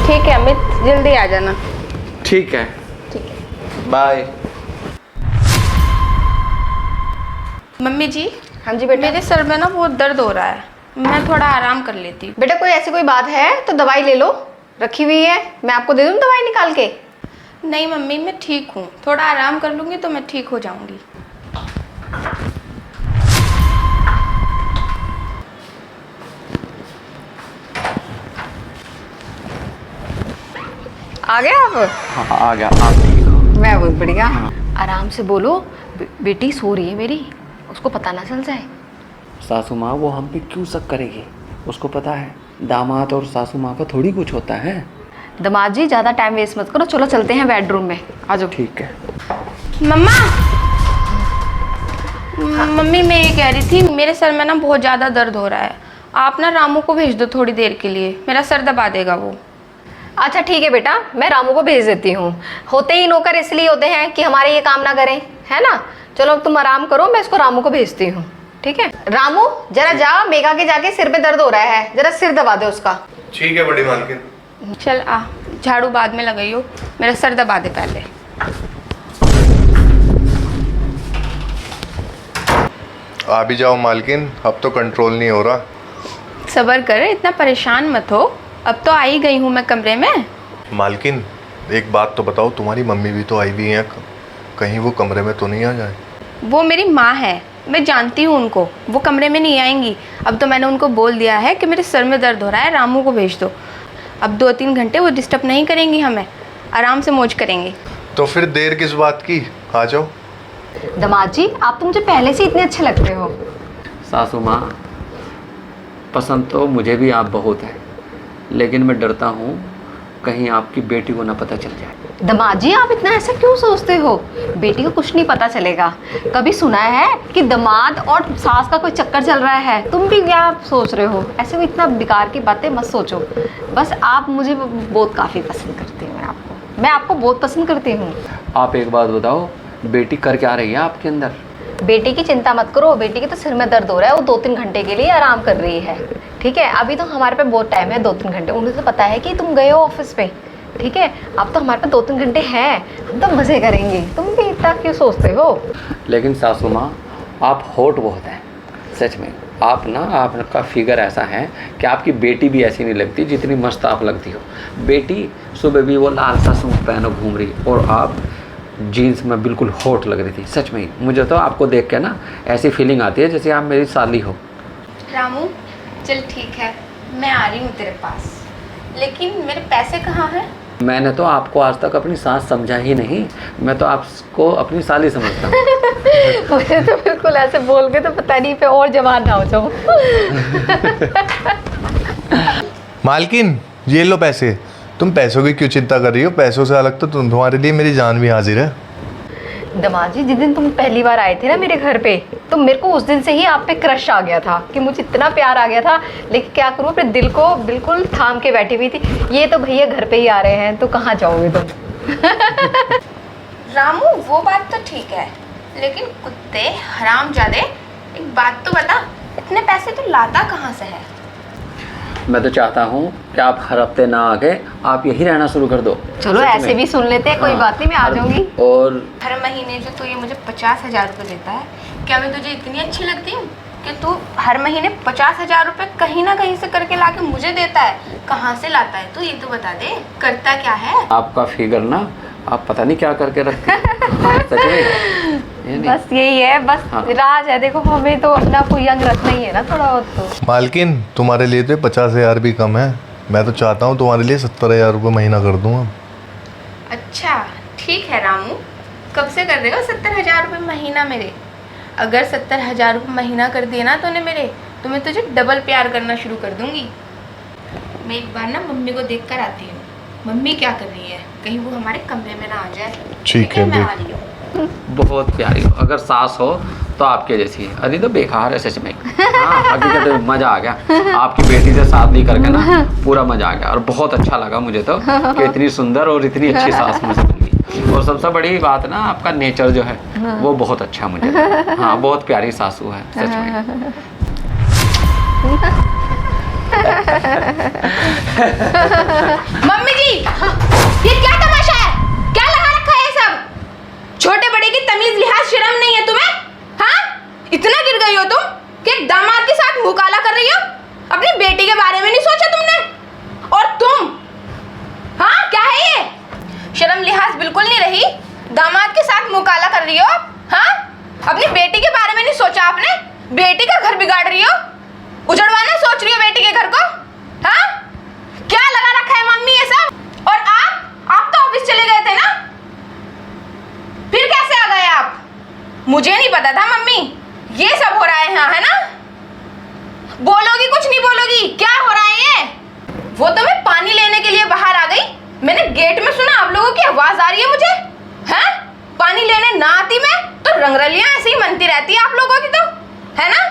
ठीक है अमित, जल्दी आ जाना। ठीक है, ठीक है, बाय। मम्मी जी। हाँ जी बेटा। मेरे सर में ना बहुत दर्द हो रहा है, मैं थोड़ा आराम कर लेती हूँ। बेटा कोई ऐसी कोई बात है तो दवाई ले लो, रखी हुई है, मैं आपको दे दूँ दवाई निकाल के। नहीं मम्मी, मैं ठीक हूँ, थोड़ा आराम कर लूँगी तो मैं ठीक हो जाऊँगी। आ गए आप? हाँ आ गया, आप ठीक हो? मैं बहुत बढ़िया। आराम से बोलो, बेटी सो रही है मेरी, उसको पता ना चल जाए। सासू माँ वो हम पे क्यों शक करेगी? उसको पता है दामाद और सासू माँ का थोड़ी कुछ होता है। दामाद जी ज़्यादा टाइम वेस्ट मत करो, चलो चलते हैं बेडरूम में, आ जाओ। ठीक है। मम्मा, मम्मी मैं ये कह रही थी, मेरे सर में ना बहुत ज़्यादा दर्द हो रहा है, आप ना रामू को भेज दो थोड़ी देर के लिए, मेरा सर दबा देगा वो। अच्छा ठीक है बेटा, मैं रामू को भेज देती हूँ। होते ही नौकर इसलिए होते हैं कि हमारे ये काम ना करें, है ना। चलो अब तुम आराम करो, मैं इसको रामू को भेजती हूँ। ठीक है रामू, जरा जा मेघा के जाके सिर पे दर्द हो रहा है, जरा सिर दबा दे उसका। ठीक है बड़ी मालकिन। चल आ, झाड़ू बाद में लगाइयो, मेरा सर दबा दे पहले। आ भी जाओ मालकिन, अब तो कंट्रोल नहीं हो रहा। सब्र कर, इतना परेशान मत हो, अब तो आ ही गई हूँ मैं कमरे में। मालकिन एक बात तो बताओ, तुम्हारी मम्मी भी तो आई हुई हैं, कहीं वो कमरे में तो नहीं आ जाए? वो मेरी माँ है, मैं जानती हूँ उनको, वो कमरे में नहीं आएंगी। अब तो मैंने उनको बोल दिया है कि मेरे सर में दर्द हो रहा है, रामू को भेज दो। अब 2-3 घंटे वो डिस्टर्ब नहीं करेंगी हमें, आराम से मौज करेंगे। तो फिर देर किस बात की, आ जाओ। दामाद जी आप तो मुझे पहले से इतने अच्छे लगते हो। सासू माँ पसंद तो मुझे भी आप बहुत है, लेकिन मैं डरता हूँ कहीं आपकी बेटी को ना पता चल जाए। दामाद जी आप इतना ऐसा क्यों सोचते हो? बेटी को कुछ नहीं पता चलेगा। कभी सुना है कि दामाद और सास का कोई चक्कर चल रहा है? तुम भी क्या सोच रहे हो? ऐसे कोई इतना बेकार की बातें मत सोचो। बस आप मुझे बहुत काफ़ी पसंद करती हूँ, मैं आपको बहुत पसंद करती हूँ। आप एक बात बताओ, बेटी कर क्या रही है आपके अंदर? बेटी की चिंता मत करो, बेटी के तो सिर में दर्द हो रहा है, वो 2-3 घंटे के लिए आराम कर रही है। ठीक है अभी तो हमारे पे बहुत टाइम है, 2-3 घंटे। उन्हें तो पता है कि तुम गए हो ऑफिस पे, ठीक है अब तो हमारे पे 2-3 घंटे हैं, हम तो मज़े करेंगे। तुम भी इतना क्यों सोचते हो? लेकिन सासू माँ आप हॉट बहुत हैं, सच में। आप ना, आपका फिगर ऐसा है कि आपकी बेटी भी ऐसी नहीं लगती जितनी मस्त आप लगती हो। बेटी सुबह भी वो लाल सा सूट पहनो घूम रही, और आप जीन्स में बिल्कुल हॉट लग रही थी, सच में। मुझे तो आपको देख के ना ऐसी फीलिंग आती है जैसे आप मेरी साली हो। रामू चल ठीक है, मैं आ रही हूँ तेरे पास, लेकिन मेरे पैसे कहाँ हैं? मैंने तो आपको आज तक अपनी सास समझा ही नहीं, मैं तो आपको अपनी साली समझता हूँ। मुझे तो बिल्कुल ऐसे बोल के तो पता नहीं पे और जवान ना हो जाओ। मालकिन ये लो पैसे। तुम पैसों की क्यों चिंता कर रही हो? पैसों से अलग तो तुम्हारे लिए मेरी जान भी हाजिर है। दामाद जी जिस दिन तुम पहली बार आए थे ना मेरे घर पे, तो मेरे को उस दिन से ही आप पे क्रश आ गया था, कि मुझे इतना प्यार आ गया था। लेकिन क्या करूँ, अपने दिल को बिल्कुल थाम के बैठी हुई थी। ये तो भैया घर पे ही आ रहे हैं, तो कहाँ जाओगे तुम? रामू वो बात तो ठीक है, लेकिन कुत्ते हरामजादे, एक बात तो बता, इतने पैसे तो लाता कहाँ से है? मैं तो चाहता हूँ कि आप हर हफ्ते ना आके आप यही रहना शुरू कर दो। चलो ऐसे भी सुन लेते हैं, कोई बात नहीं, मैं आ जाऊंगी। और हर महीने जो तू ये मुझे 50,000 रुपये देता है, क्या मैं तुझे इतनी अच्छी लगती हूँ कि तू हर महीने 50,000 रुपये कहीं ना कहीं से करके लाके मुझे देता है? कहाँ से लाता है तू, ये तो बता दे, करता क्या है? आपका फिगर ना, आप पता नहीं क्या करके रखते हैं। सच में बस यही है, बस हाँ। राज है। देखो हमें तो अपना कोई अंग रखना ही है ना थोड़ा बहुत तो। मालकिन तुम्हारे लिए तो 50,000 भी कम है, मैं तो चाहता हूँ तुम्हारे लिए 70,000 रुपये महीना कर दूँ अब। अच्छा ठीक है रामू, कब से कर रहे हो 70,000 रुपये महीना मेरे? अगर 70,000 रुपये महीना कर दिए ना तूने मेरे, तो मैं तुझे डबल प्यार करना शुरू कर दूंगी। मैं एक बार ना मम्मी को देख कर आती हूँ, मम्मी क्या कर रही है, कहीं वो हमारे कमरे में ना आ जाए। ठीक है मैं देख। आ रही हूँ। बहुत प्यारी हो, अगर सास हो तो आपके जैसी है। अरे तो बेकार है सच में। हाँ हकीकत में मज़ा आ गया आपकी बेटी से शादी करके ना, पूरा मज़ा आ गया। और बहुत अच्छा लगा मुझे तो कि इतनी सुंदर और इतनी अच्छी सास मुझे मिली। और सबसे बड़ी बात ना, आपका नेचर जो है वो बहुत अच्छा मुझे लगा। हाँ बहुत प्यारी सासू है सच में। मम्मी जी, ये क्या तमाशा है? क्या लगा रखा है सब? छोटे बड़े की तमीज लिहाज शर्म नहीं है तुम्हें? हाँ, इतना गिर गई हो तुम कि दामाद के साथ मुंह काला कर रही हो? अपनी बेटी के बारे में नहीं सोचा तुमने? और तुम, हाँ क्या है ये? शर्म लिहाज बिल्कुल नहीं रही, दामाद के साथ मुंह काला कर रही हो? हाँ, अपनी बेटी के बारे में नहीं सोचा आपने? बेटी का घर बिगाड़ रही हो, उजड़वाना सोच रही हो बेटी के घर को? हाँ, क्या लगा रखा है मम्मी ये सब? और आप तो ऑफिस चले गए थे ना, फिर कैसे आ गए आप? मुझे नहीं पता था मम्मी ये सब हो रहा है यहाँ, है ना? बोलोगी कुछ नहीं बोलोगी? क्या हो रहा है ये? वो तो मैं पानी लेने के लिए बाहर आ गई, मैंने गेट में सुना आप लोगों की आवाज आ रही है मुझे। हैं? पानी लेने ना आती मैं तो रंगरलियां ऐसे ही बनती रहती है आप लोगों की, तो है ना?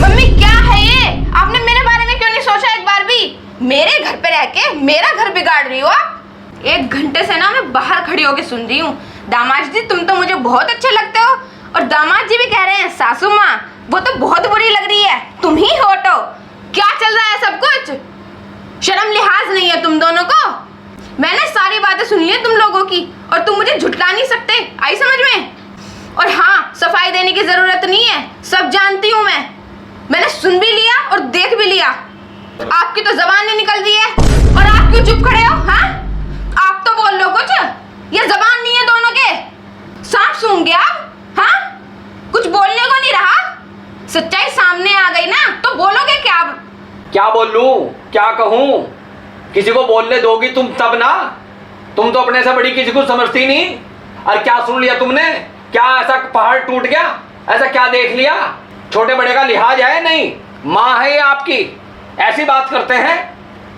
मम्मी क्या है ये? आपने मेरे बारे में क्यों नहीं सोचा एक बार भी? मेरे घर पे रह के मेरा घर बिगाड़ रही हो आप। 1 घंटे से ना मैं बाहर खड़ी होके सुन रही हूँ। दामाद जी तुम तो मुझे बहुत अच्छे लगते हो, और दामाद जी भी कह रहे हैं सासू माँ वो तो बहुत बुरी लग रही है, तुम ही होटो। क्या चल रहा है सब कुछ? शर्म लिहाज नहीं है तुम दोनों को? मैंने सारी बातें सुन ली है तुम लोगों की, और तुम मुझे झुटला नहीं सकते, आई समझ में? और हाँ, सफाई देने की जरूरत नहीं है, सब जानती हूँ मैंने सुन भी लिया और देख भी लिया। आपकी तो जबान नहीं निकल रही है, और आप क्यों चुप खड़े हो? हाँ, आप तो बोल लो कुछ, ये जबान नहीं है दोनों के, सांप सूंघ गया आप? हाँ, कुछ बोलने को नहीं रहा, सच्चाई सामने आ गई ना, तो बोलोगे क्या? क्या बोलूं, क्या कहूं? किसी को बोलने दोगी तुम तब ना, तुम तो अपने से बड़ी किसी को समझती नहीं। और क्या सुन लिया तुमने? क्या ऐसा पहाड़ टूट गया? ऐसा क्या देख लिया? छोटे बड़े का लिहाज है नहीं? माँ है ये आपकी, ऐसी बात करते हैं?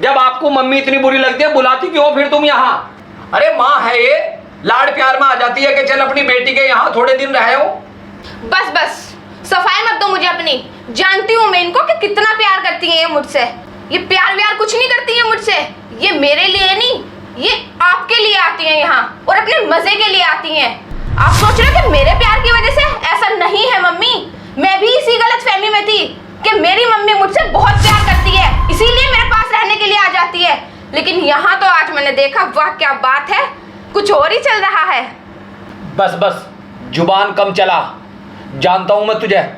जब आपको मम्मी इतनी बुरी लगती है, बुलाती क्यों फिर तुम यहाँ? अरे माँ है ये, लाड़ प्यार में आ जाती है कि चल अपनी बेटी के यहाँ थोड़े दिन रहे हो। बस बस, सफाई मत दो मुझे अपनी, जानती हूँ मैं इनको कि कितना प्यार करती हैं ये मुझसे। ये प्यार व्यार कुछ नहीं करती है मुझसे, ये मेरे लिए नहीं, ये आपके लिए आती हैं यहाँ, और अपने मजे के लिए आती हैं। आप सोच रहे हो कि मेरे प्यार की वजह से? ऐसा नहीं है मम्मी, मैं भी इसी गलतफहमी में थी कि मेरी मम्मी मुझसे बहुत प्यार करती है, इसीलिए मेरे पास रहने के लिए आ जाती है। लेकिन यहाँ तो आज मैंने देखा, वाह क्या बात है, कुछ और ही चल रहा है। बस बस, जुबान कम चला, जानता हूं मैं तुझे,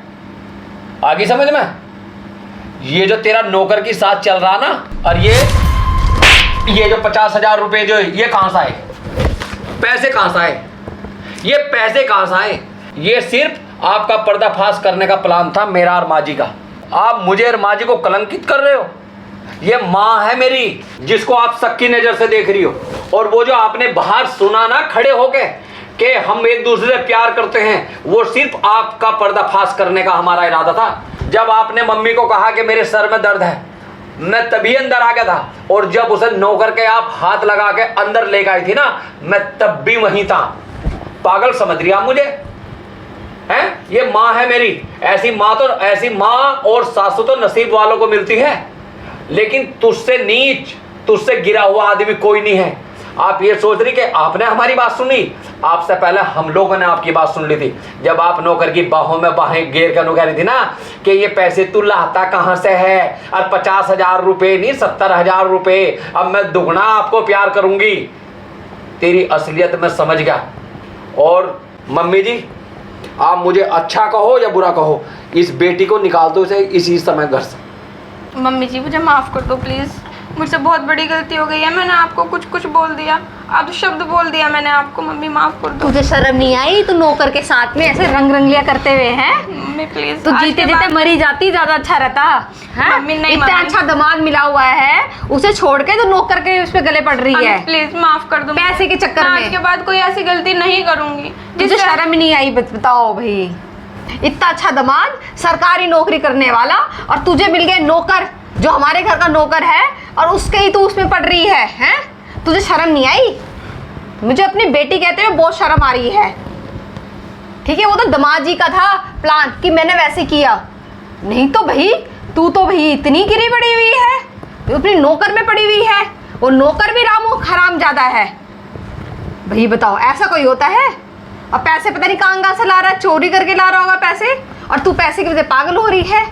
आगे समझ में? ये जो तेरा नौकर के साथ चल रहा ना, और ये जो 50,000 रुपए जो ये कहां से आए? पैसे कहां से आए? ये पैसे कहां से आए? ये सिर्फ आपका पर्दाफाश करने का प्लान था मेरा और माँ जी का। आप मुझे और माँ जी को कलंकित कर रहे हो। ये माँ है मेरी, जिसको आप सक्की नजर से देख रही हो। और वो जो आपने बाहर सुना ना खड़े होके कि हम एक दूसरे से प्यार करते हैं, वो सिर्फ आपका पर्दाफाश करने का हमारा इरादा था। जब आपने मम्मी को कहा कि मेरे सर में दर्द है, मैं तभी अंदर आ गया था, और जब उसे नौकर के आप हाथ लगा के अंदर ले गई थी ना, मैं तब भी वहीं था। पागल समझ रही आप मुझे? हैं? ये माँ है मेरी, ऐसी माँ और सासू तो नसीब वालों को मिलती है, लेकिन तुझसे नीच, तुझसे गिरा हुआ आदमी कोई नहीं है। आप ये सोच रही कि आपने हमारी बात सुनी? आपसे पहले हम लोगों ने आपकी बात सुन ली थी, जब आप नौकर की बाहों में बाहें घेर कर कह रही थी ना कि ये पैसे तू लाता कहाँ से है, और 50,000 रुपये नहीं 70,000 रुपये, अब मैं दुगना आपको प्यार करूंगी। तेरी असलियत मैं समझ गया। और मम्मी जी, आप मुझे अच्छा कहो या बुरा कहो, इस बेटी को निकाल दो इसी समय घर से। मम्मी जी मुझे माफ़ कर दो प्लीज़, मुझसे बहुत बड़ी गलती हो गई है, मैंने आपको कुछ बोल दिया, आप शब्द बोल दिया मैंने आपको, मम्मी माफ़ कर दो। तुझे शर्म नहीं आई? तू नौकर के साथ में ऐसे रंग रंगलियां करते हुए हैं? मम्मी प्लीज़, तू जीते जीते मरी जाती, ज्यादा अच्छा रहता। मम्मी नहीं, इतना मम्मी। अच्छा दामाद मिला हुआ है, उसे छोड़ के तो नौकर के उस पे गले पड़ रही है। प्लीज़ माफ़ कर दो, पैसे के चक्कर मैं में। आज के बाद कोई ऐसी गलती नहीं करूँगी। तुझे शर्म नहीं आई? बताओ भाई, इतना अच्छा दामाद, सरकारी नौकरी करने वाला, और तुझे मिल गए नौकर जो हमारे घर का नौकर है, और उसके ही तू उसमें पड़ रही है, हैं? तुझे शर्म नहीं आई? मुझे अपनी बेटी कहते हुए बहुत शर्म आ रही है। ठीक है, वो तो दामाद जी का था प्लान कि मैंने वैसे किया, नहीं तो भाई तू तो भाई इतनी गिरी पड़ी हुई है, तू अपनी नौकर में पड़ी हुई है, वो नौकर भी रामो हराम ज्यादा है। भाई बताओ, ऐसा कोई होता है? और पैसे पता नहीं कहाँ से ला रहा है, चोरी करके ला रहा होगा पैसे, और तू पैसे की वजह पागल हो रही है।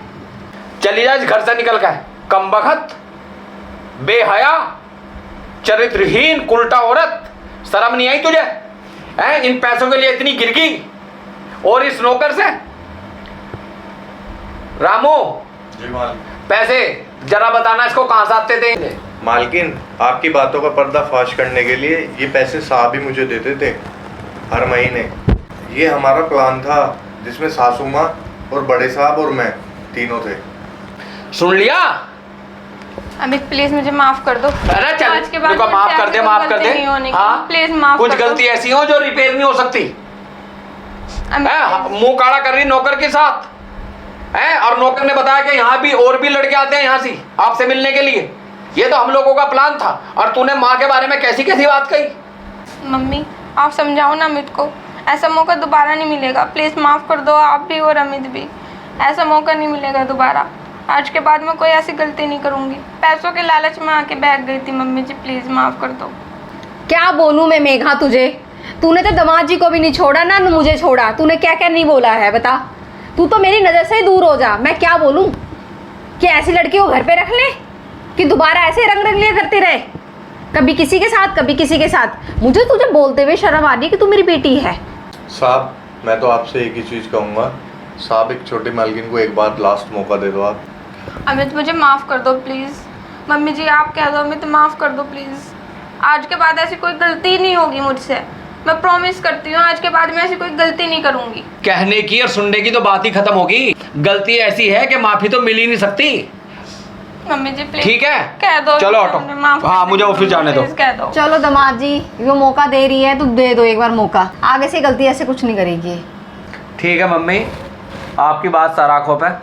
चली जा इस घर से निकल कर, कम बखत। बेहया, चरित्रहीन, उल्टा औरत, शर्म नहीं आई तुझे? हैं, इन पैसों के लिए इतनी गिर गई, और इस नौकर से? रामू, जी मालिक। पैसे जरा बताना इसको कहां से आते थे? मालकिन, आपकी बातों का पर्दाफाश करने के लिए ये पैसे साहब ही मुझे देते थे हर महीने। ये हमारा प्लान था जिसमें सासू माँ और बड़े साहब और मैं तीनों थे। सुन लिया? अमित प्लीज मुझे माफ कर दो। अरे चल, आज के बाद रुको, माफ कर दे, माफ कर दे। हाँ, प्लीज माफ कुछ कर दो। गलती ऐसी हो जो रिपेयर नहीं हो सकती अमित, है? मुंह काला कर रही नौकर के साथ है, और नौकर ने बताया कि यहाँ भी और भी लड़के आते हैं यहाँ से आपसे मिलने के लिए। ये तो हम लोगों का प्लान था, और तूने माँ के बारे में कैसी कैसी बात कही। मम्मी आप समझाओ ना अमित को, ऐसा मौका दोबारा नहीं मिलेगा। प्लीज माफ कर दो, आप भी और अमित भी। ऐसा मौका नहीं मिलेगा दोबारा। आज के बाद मैं कोई ऐसी गलती नहीं करूँगी। पैसों के लालच में आके बैठ गई थी मम्मी जी, प्लीज माफ कर दो। क्या बोलूं मैं मेघा तुझे? तूने तो दामाद जी को भी नहीं छोड़ा ना मुझे छोड़ा। तूने क्या क्या नहीं बोला है बता। तू तो मेरी नज़र से ही दूर हो जा। मैं क्या बोलूं कि ऐसी लड़की को घर पे रख ले कि दोबारा ऐसे रंग रंग लिया करते रहे, कभी किसी के साथ कभी किसी के साथ। मुझे तुझे बोलते हुए शर्म आ रही है कि तू मेरी बेटी है। साहब, मैं तो आपसे एक ही चीज़ कहूँगा, साहब एक छोटी मालकिन को एक बार लास्ट मौका दे दो आप। अमित मुझे माफ़ कर दो प्लीज़। मम्मी जी आप कह दो अमित माफ़ कर दो प्लीज़। आज के बाद ऐसी कोई गलती नहीं होगी मुझसे। मैं प्रॉमिस करती हूँ आज के बाद मैं ऐसी कोई गलती नहीं करूँगी। कहने की और सुनने की तो बात ही खत्म होगी। गलती ऐसी है कि माफी तो मिल ही नहीं सकती। मम्मी जी प्लीज ठीक है, कह दो। चलो ऑटो। माफ हाँ, मुझे ऑफिस जाने दो। प्लीज कह दो। चलो दामाद जी, वो मौका दे रही है तो दे दो एक बार मौका। आगे से गलती ऐसे कुछ नहीं करेगी। ठीक है मम्मी, आपकी बात सराखों पे।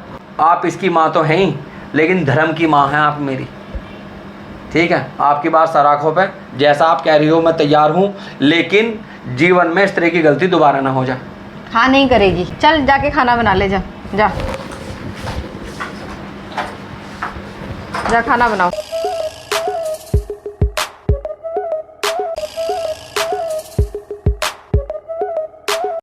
आप इसकी माँ तो हैं ही, लेकिन धर्म की माँ है आप मेरी। ठीक है, आपकी बात सराखों पे। जैसा आप कह रही हो मैं तैयार हूँ, लेकिन जीवन में इस तरह की गलती दोबारा ना हो जाए। हाँ नहीं करेगी। चल जाके खाना बना ले, जा जा जा खाना बनाओ।